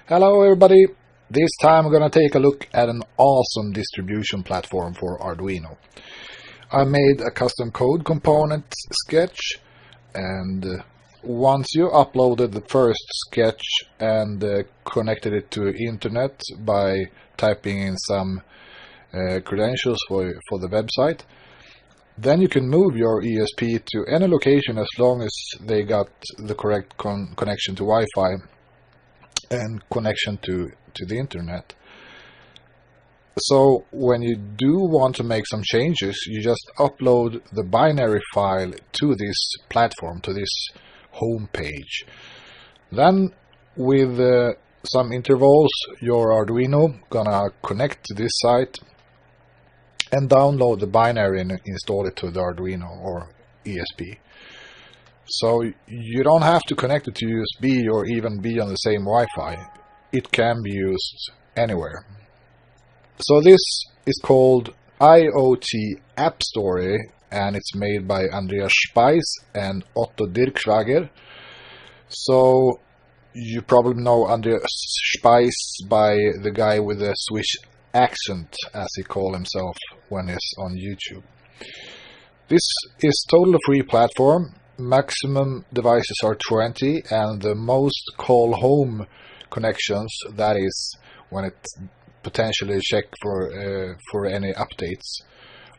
Hello everybody! This time we're going to take a look at an awesome distribution platform for Arduino. I made a custom code component sketch, and once you uploaded the first sketch and connected it to internet by typing in some credentials for the website, then you can move your ESP to any location as long as they got the correct connection to Wi-Fi and connection to the internet. So when you do want to make some changes, you just upload the binary file to this platform, to this home page. Then with some intervals, your Arduino gonna connect to this site and download the binary and install it to the Arduino or ESP. So you don't have to connect it to USB or even be on the same Wi-Fi. It can be used anywhere. So this is called IoTAppStory, and it's made by Andreas Spice and Otto Dirkschwager. So you probably know Andreas Spice by the guy with the Swiss accent, as he calls himself when he's on YouTube. This is totally free platform. Maximum devices are 20, and the most call home connections, that is when it potentially check for any updates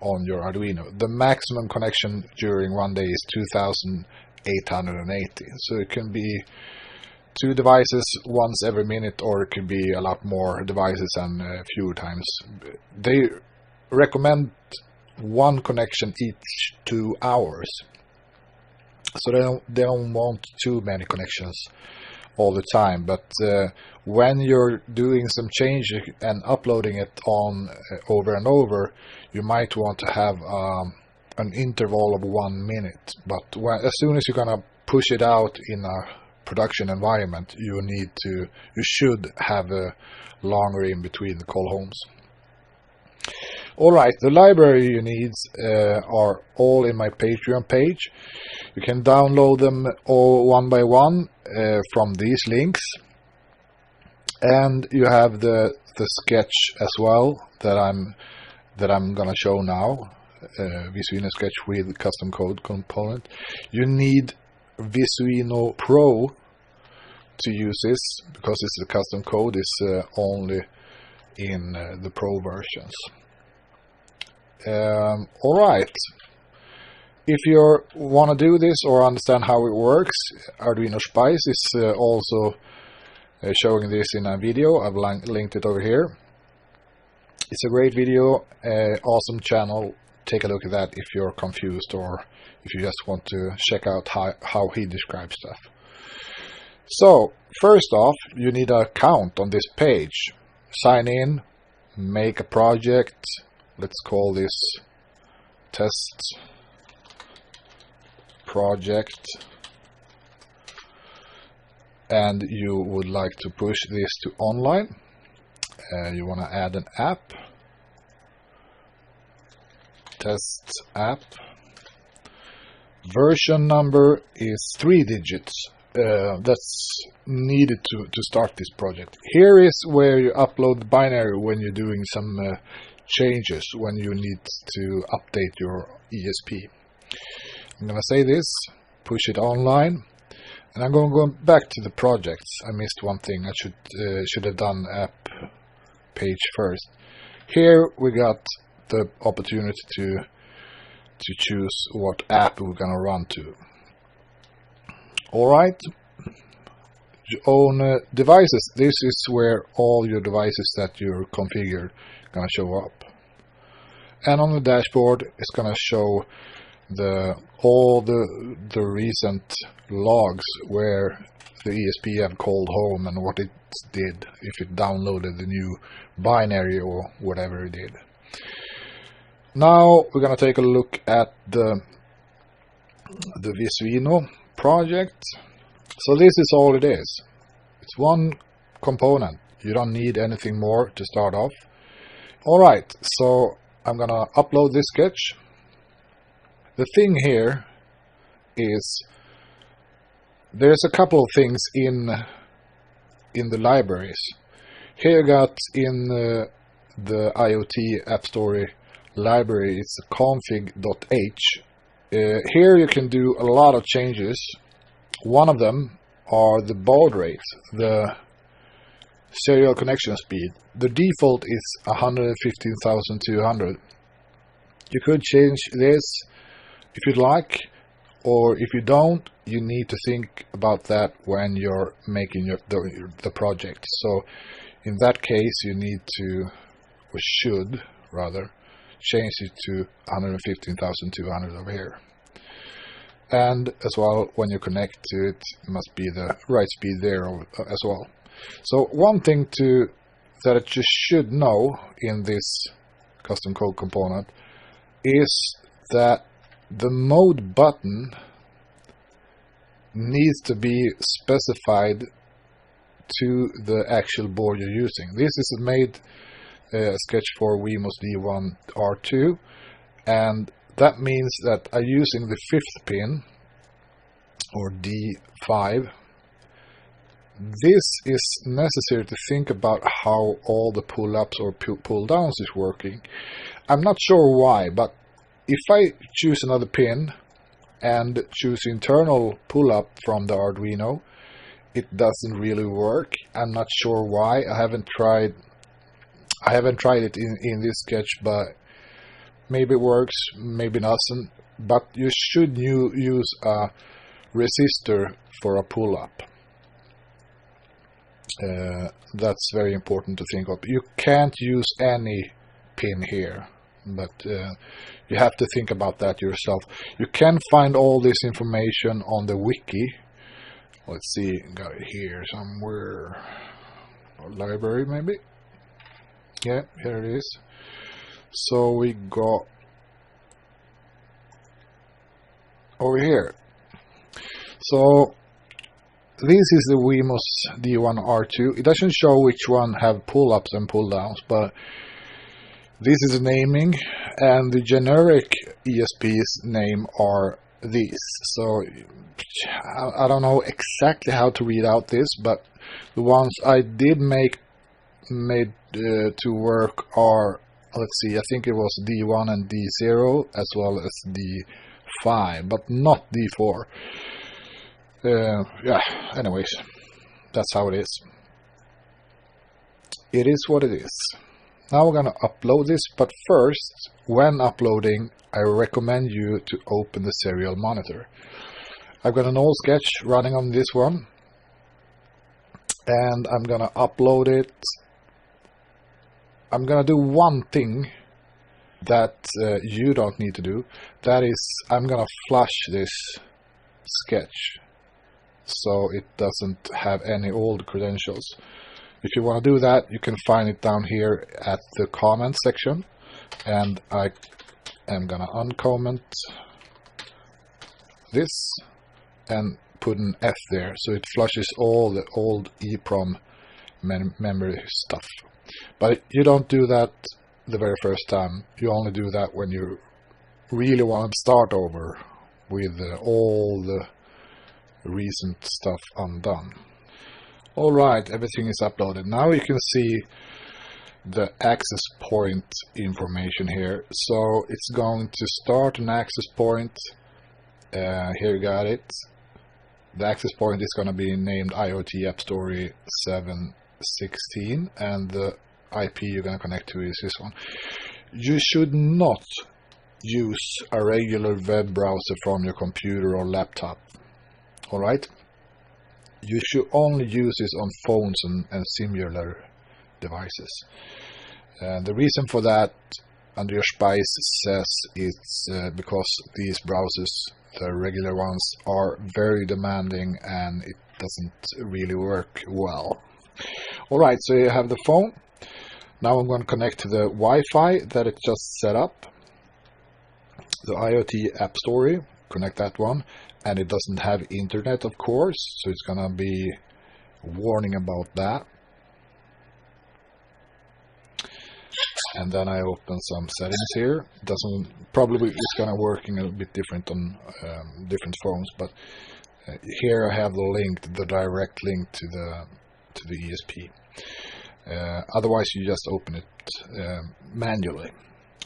on your Arduino. The maximum connection during one day is 2,880. So it can be 2 devices once every minute, or it could be a lot more devices and fewer times. They recommend 1 connection each 2 hours. So they don't want too many connections all the time, but when you're doing some change and uploading it on over and over, you might want to have an interval of 1 minute. But as soon as you're gonna push it out in a production environment, you should have a longer in between the call homes. Alright, the library you need are all in my Patreon page. You can download them all one by one from these links. And you have the sketch as well that I'm gonna show now. Visuino sketch with custom code component. You need Visuino Pro to use this, because it's a custom code. It's only in the Pro versions. Alright, if you want to do this or understand how it works, Arduino Spice is also showing this in a video. I've linked it over here. It's a great video, awesome channel. Take a look at that if you're confused, or if you just want to check out how he describes stuff. So first off, you need an account on this page. Sign in, make a project. Let's call this test project, and you would like to push this to online. You want to add an app, test app. Version number is 3 digits. That's needed to start this project. Here is where you upload the binary when you're doing some changes, when you need to update your ESP. I'm going to say this, push it online, and I'm going to go back to the projects. I missed one thing. I should have done app page first. Here we got the opportunity to choose what app we're going to run to. Alright, your own devices. This is where all your devices that you're configured going to show up. And on the dashboard, it's going to show all the recent logs where the ESP have called home and what it did, if it downloaded the new binary or whatever it did. Now we're going to take a look at the Visuino project. So this is all it is. It's 1 component. You don't need anything more to start off. Alright, so I'm gonna upload this sketch. The thing here is there's a couple of things in in the libraries. Here you got in the IoTAppStory library, it's config.h. Here you can do a lot of changes. One of them are the baud rate, the serial connection speed. The default is 115,200. You could change this if you'd like, or if you don't, you need to think about that when you're making the project. So in that case, you need to, or should rather, change it to 115,200 over here. And as well, when you connect to it, it must be the right speed there as well. So one thing that you should know in this custom code component is that the mode button needs to be specified to the actual board you're using. This is made sketch for Wemos D1 R2, and that means that I'm using the 5th pin, or D5. This is necessary to think about how all the pull-ups or pull-downs is working. I'm not sure why, but if I choose another pin and choose internal pull-up from the Arduino, it doesn't really work. I'm not sure why. I haven't tried it in this sketch, but maybe it works, maybe not. But you should use a resistor for a pull-up. That's very important to think of. You can't use any pin here, but you have to think about that yourself. You can find all this information on the wiki. Let's see, got it here somewhere. Or library maybe. Yeah, here it is. So we got over here. So this is the Wemos D1 R2. It doesn't show which one have pull-ups and pull-downs, but this is the naming, and the generic ESP's name are these. So I don't know exactly how to read out this, but the ones I did made to work are, let's see, I think it was D1 and D0 as well as D5, but not D4. Yeah, anyways, that's how it is. It is what it is. Now we're going to upload this, but first, when uploading, I recommend you to open the serial monitor. I've got an old sketch running on this one, and I'm going to upload it. I'm going to do one thing that you don't need to do. That is, I'm going to flush this sketch so it doesn't have any old credentials. If you want to do that, you can find it down here at the comment section, and I am gonna uncomment this and put an F there, so it flushes all the old EEPROM memory stuff. But you don't do that the very first time. You only do that when you really want to start over with all the recent stuff undone. Alright, everything is uploaded. Now you can see the access point information here. So it's going to start an access point. Here you got it. The access point is going to be named IoTAppStory 716, and the IP you're going to connect to is this one. You should not use a regular web browser from your computer or laptop. Alright? You should only use this on phones and similar devices. The reason for that, Andreas Spice says, it's because these browsers, the regular ones, are very demanding and it doesn't really work well. Alright, so you have the phone. Now I'm going to connect to the Wi-Fi that it just set up. The IoTAppStory, connect that one. And it doesn't have internet, of course, so it's gonna be warning about that. And then I open some settings here. Probably it's gonna working a bit different on different phones, but here I have the direct link to the to the ESP. Otherwise, you just open it manually.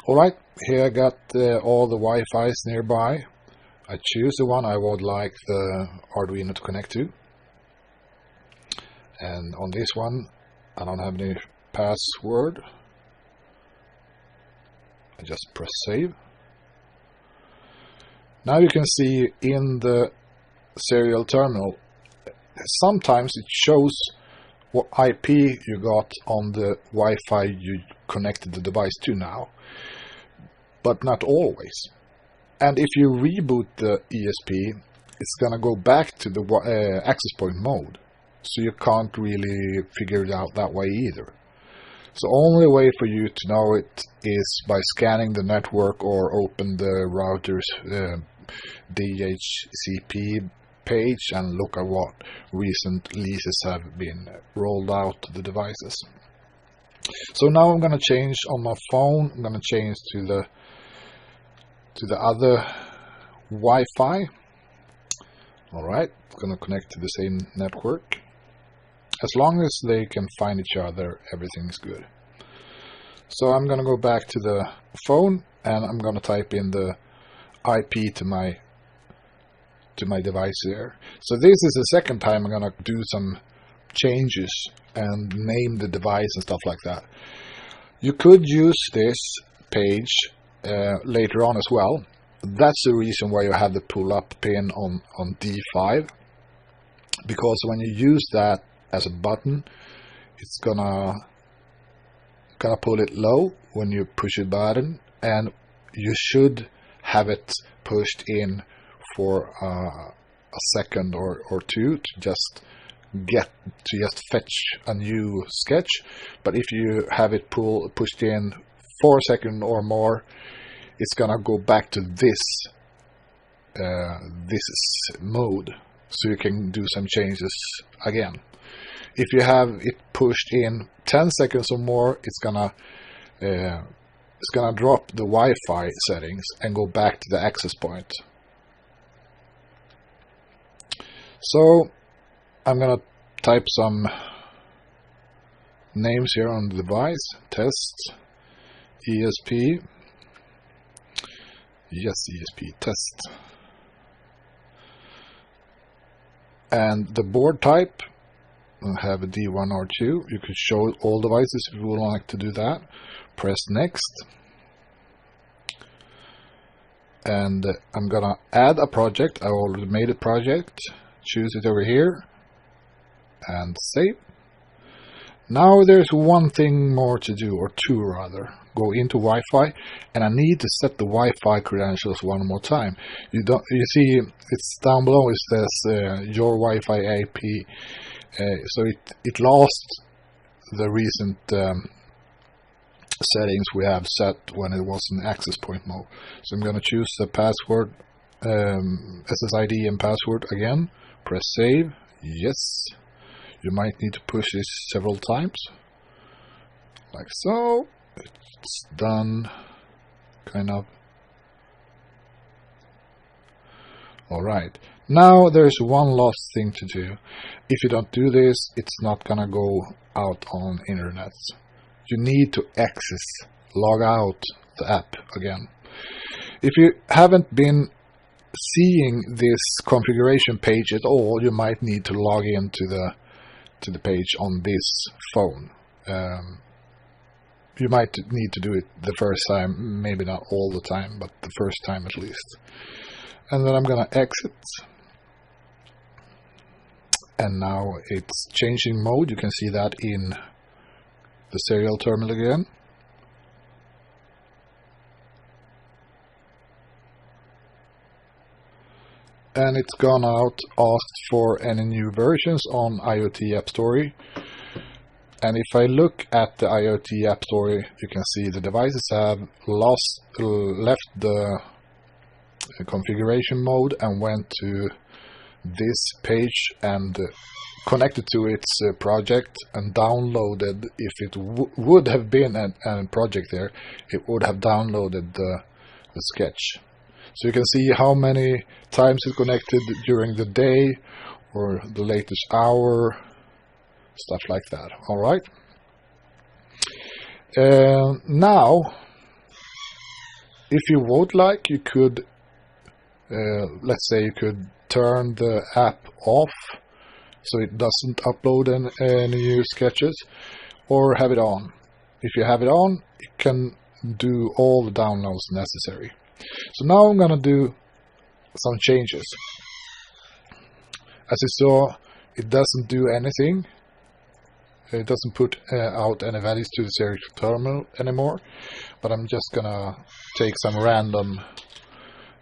Alright, here I got all the Wi-Fi's nearby. I choose the one I would like the Arduino to connect to. And on this one, I don't have any password. I just press save. Now you can see in the serial terminal, sometimes it shows what IP you got on the Wi-Fi you connected the device to now, but not always. And if you reboot the ESP, it's gonna go back to the access point mode, so you can't really figure it out that way either. So only way for you to know it is by scanning the network or open the router's DHCP page and look at what recent leases have been rolled out to the devices. So now I'm going to change on my phone. I'm going to change to the other Wi-Fi. Alright, I'm going to connect to the same network. As long as they can find each other, everything's good. So I'm going to go back to the phone and I'm going to type in the IP to my device here. So this is the second time I'm going to do some changes and name the device and stuff like that. You could use this page later on as well. That's the reason why you have the pull up pin on D5, because when you use that as a button, it's gonna pull it low when you push a button, and you should have it pushed in for a second or two to just fetch a new sketch. But if you have it pushed in for a second or more, it's gonna go back to this mode, so you can do some changes again. If you have it pushed in 10 seconds or more, it's gonna drop the Wi-Fi settings and go back to the access point. So I'm gonna type some names here on the device. Test, ESP, yes, ESP, test. And the board type, I have a D1 or 2. You could show all devices if you would like to do that. Press next. And I'm gonna add a project. I already made a project. Choose it over here and save. Now there's one thing more to do, or two rather. Go into Wi-Fi, and I need to set the Wi-Fi credentials one more time. You see it's down below. It says your Wi-Fi IP. So it lost the recent settings we have set when it was in access point mode. So I'm going to choose the password, SSID and password again. Press save. Yes. You might need to push this several times. Like so. It's done. Kind of. Alright. Now there's one last thing to do. If you don't do this, it's not gonna go out on internet. You need to log out the app again. If you haven't been seeing this configuration page at all, you might need to log into the page on this phone. You might need to do it the first time, maybe not all the time, but the first time at least. And then I'm gonna exit. And now it's changing mode. You can see that in the serial terminal again. And it's gone out, asked for any new versions on IoTAppStory. And if I look at the IoTAppStory, you can see the devices have left the configuration mode and went to this page and connected to its project and downloaded. If it would have been a project there, it would have downloaded the sketch. So you can see how many times it's connected during the day or the latest hour, stuff like that. All right. Now, if you would like, you could, let's say, you could turn the app off so it doesn't upload any new sketches, or have it on. If you have it on, it can do all the downloads necessary. So now I'm going to do some changes. As you saw, it doesn't do anything. It doesn't put out any values to the serial terminal anymore, but I'm just going to take some random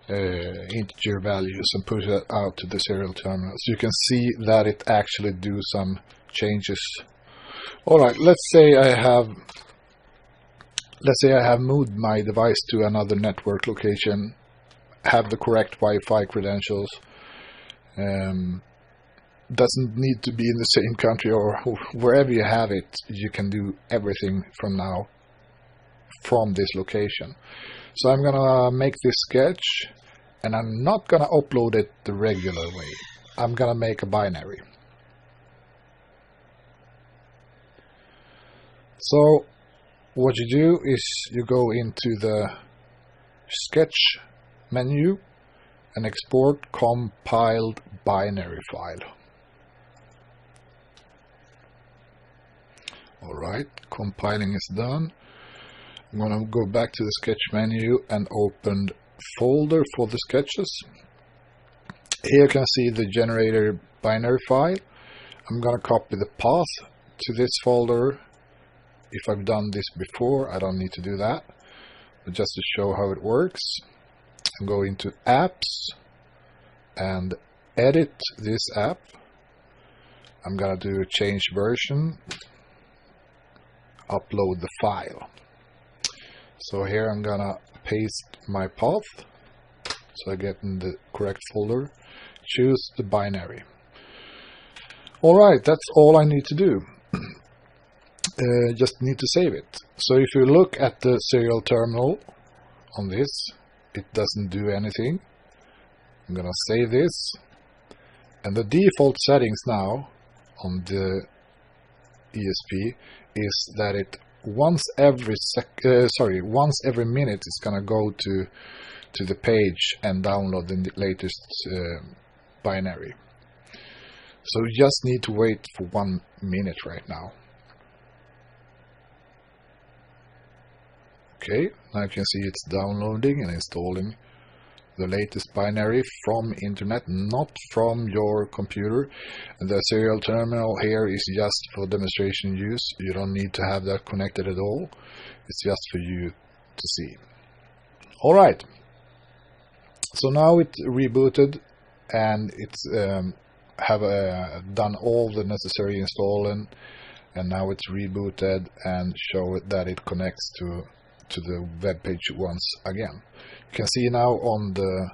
integer values and put it out to the serial terminal, so you can see that it actually do some changes. All right, let's say I have moved my device to another network location, have the correct Wi-Fi credentials. Doesn't need to be in the same country, or wherever you have it, you can do everything from now from this location. So I'm gonna make this sketch, and I'm not gonna upload it the regular way. I'm gonna make a binary. So what you do is you go into the sketch menu and export compiled binary file. Alright, compiling is done. I'm going to go back to the sketch menu and open folder for the sketches. Here you can see the generator binary file. I'm going to copy the path to this folder. If I've done this before, I don't need to do that. But just to show how it works, I'm going to apps and edit this app. I'm going to do a change version, upload the file. So here I'm gonna paste my path so I get in the correct folder, choose the binary. Alright, that's all I need to do. Just need to save it. So if you look at the serial terminal on this, it doesn't do anything. I'm gonna save this, and the default settings now on the ESP is that it once every minute it's gonna go to the page and download the latest binary. So you just need to wait for 1 minute right now. Okay, now you can see it's downloading and installing the latest binary from internet, not from your computer. And the serial terminal here is just for demonstration use. You don't need to have that connected at all. It's just for you to see. Alright, so now it's rebooted and it's done all the necessary installing, and now it's rebooted and show it that it connects to the web page once again. You can see now on the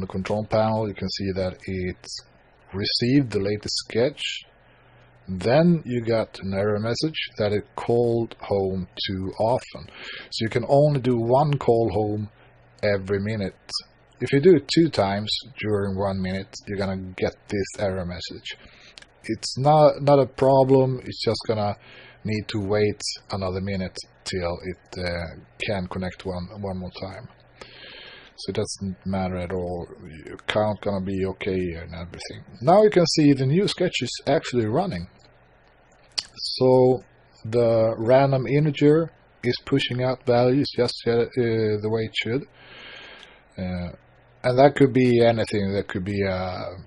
control panel, you can see that it's received the latest sketch. Then you got an error message that it called home too often. So you can only do one call home every minute. If you do it 2 times during 1 minute, you're gonna get this error message. It's not a problem. It's just gonna need to wait another minute till it can connect one more time. So it doesn't matter at all. Your count gonna be okay and everything. Now you can see the new sketch is actually running. So the random integer is pushing out values just the way it should. And that could be anything. That could be a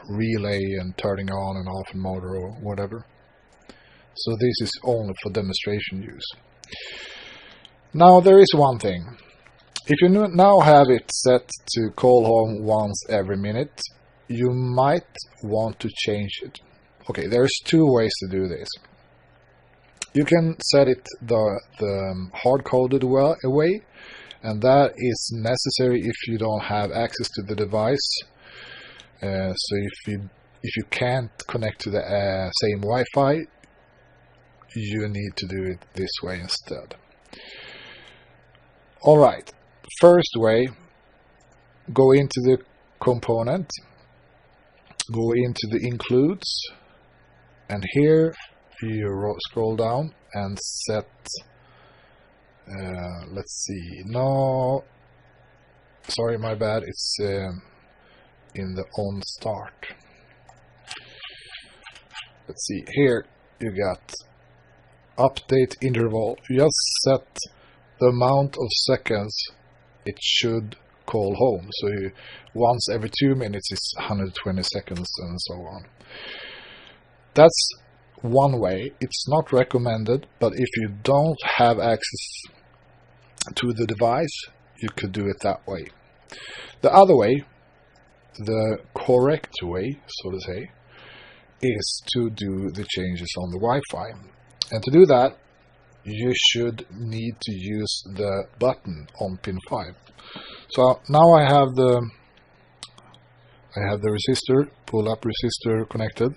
relay and turning on and off motor or whatever. So this is only for demonstration use. Now there is one thing. If you now have it set to call home once every minute, you might want to change it. Okay, there's 2 ways to do this. You can set it the hard-coded way, and that is necessary if you don't have access to the device. So if you can't connect to the same Wi-Fi, you need to do it this way instead. Alright, first way, go into the component, go into the includes, And here you scroll down and set, let's see, no, sorry, my bad, it's in the on start. Let's see, here you got update interval. You just set the amount of seconds it should call home. So once every 2 minutes is 120 seconds and so on. That's one way. It's not recommended, but if you don't have access to the device, you could do it that way. The other way, the correct way, so to say, is to do the changes on the Wi-Fi. And to do that, you should need to use the button on pin 5. So now I have the resistor, pull up resistor connected,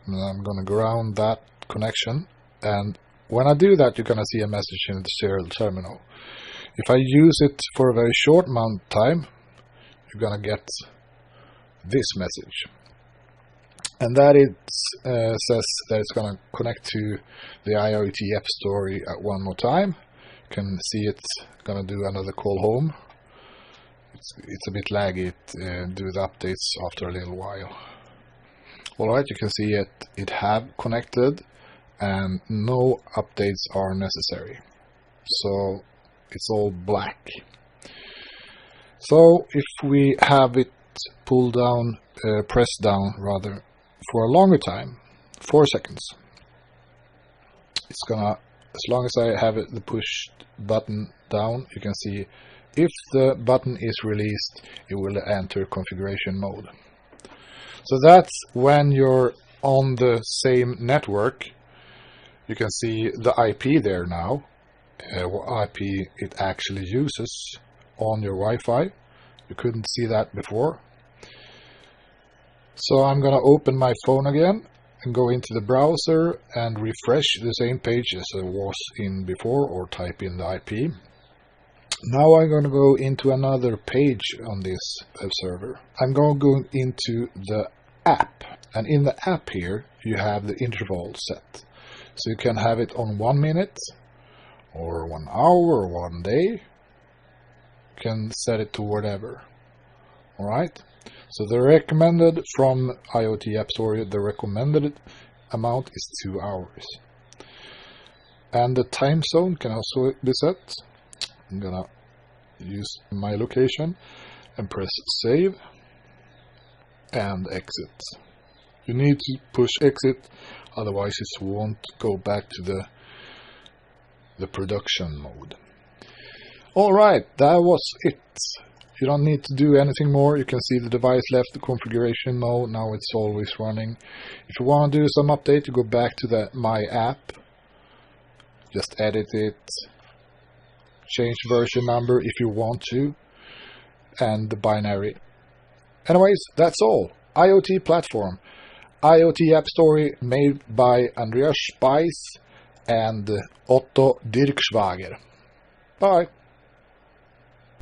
and I'm going to ground that connection. And when I do that, you're going to see a message in the serial terminal. If I use it for a very short amount of time, you're going to get this message. And that it says that it's going to connect to the IoTAppStory at one more time. You can see it's going to do another call home. It's a bit laggy, do the updates after a little while. Alright, you can see it have connected and no updates are necessary. So it's all black. So if we have it pulled down, pressed down rather, for a longer time, 4 seconds, it's gonna, as long as I have the push button down, you can see if the button is released, it will enter configuration mode. So that's when you're on the same network. You can see the IP there now, what IP it actually uses on your Wi-Fi. You couldn't see that before. So I'm going to open my phone again and go into the browser and refresh the same page as I was in before, or type in the IP. Now I'm going to go into another page on this web server. I'm going to go into the app, and in the app here you have the interval set. So you can have it on 1 minute or 1 hour or 1 day. You can set it to whatever. Alright, so the recommended from IoTAppStory, the recommended amount is 2 hours. And the time zone can also be set. I'm gonna use my location and press save and exit. You need to push exit, otherwise it won't go back to the production mode. Alright, that was it. You don't need to do anything more. You can see the device left the configuration mode. Now it's always running. If you want to do some update, you go back to the My App. Just edit it. Change version number if you want to. And the binary. Anyways, that's all. IoT platform. IoTAppStory made by Andreas Spice and Otto Dirkschwager. Bye.